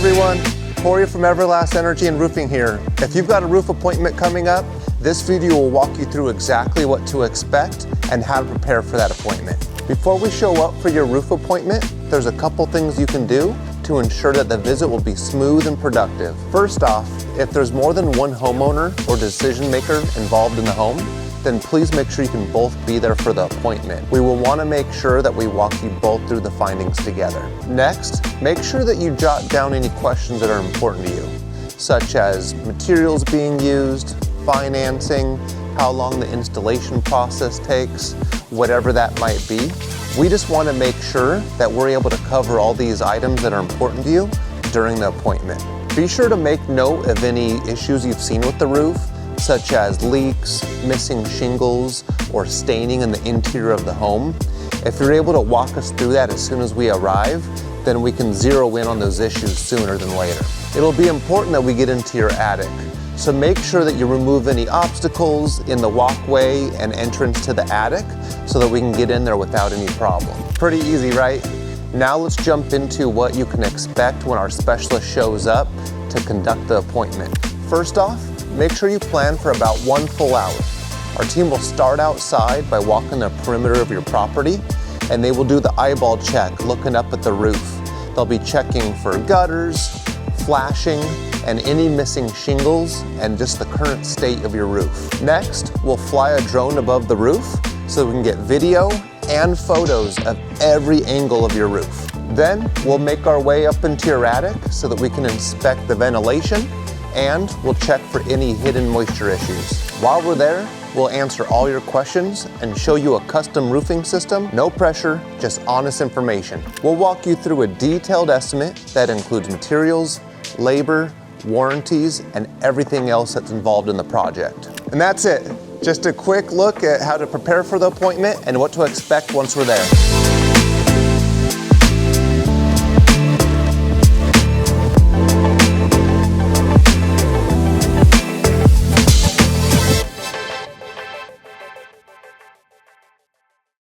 everyone, Corey from Everlast Energy and Roofing here. If you've got a roof appointment coming up, this video will walk you through exactly what to expect and how to prepare for that appointment. Before we show up for your roof appointment, there's a couple things you can do to ensure that the visit will be smooth and productive. First off, if there's more than one homeowner or decision maker involved in the home, then please make sure you can both be there for the appointment. We will want to make sure that we walk you both through the findings together. Next, make sure that you jot down any questions that are important to you, such as materials being used, financing, how long the installation process takes, whatever that might be. We just want to make sure that we're able to cover all these items that are important to you during the appointment. Be sure to make note of any issues you've seen with the roof, such as leaks, missing shingles, or staining in the interior of the home. If you're able to walk us through that as soon as we arrive, then we can zero in on those issues sooner than later. It'll be important that we get into your attic, so make sure that you remove any obstacles in the walkway and entrance to the attic so that we can get in there without any problem. Pretty easy, right? Now let's jump into what you can expect when our specialist shows up to conduct the appointment. First off, make sure you plan for about 1 full hour. Our team will start outside by walking the perimeter of your property, and they will do the eyeball check, looking up at the roof. They'll be checking for gutters, flashing, and any missing shingles, and just the current state of your roof. Next, we'll fly a drone above the roof so we can get video and photos of every angle of your roof. Then, we'll make our way up into your attic so that we can inspect the ventilation, and we'll check for any hidden moisture issues. While we're there, we'll answer all your questions and show you a custom roofing system. No pressure, just honest information. We'll walk you through a detailed estimate that includes materials, labor, warranties, and everything else that's involved in the project. And that's it. Just a quick look at how to prepare for the appointment and what to expect once we're there.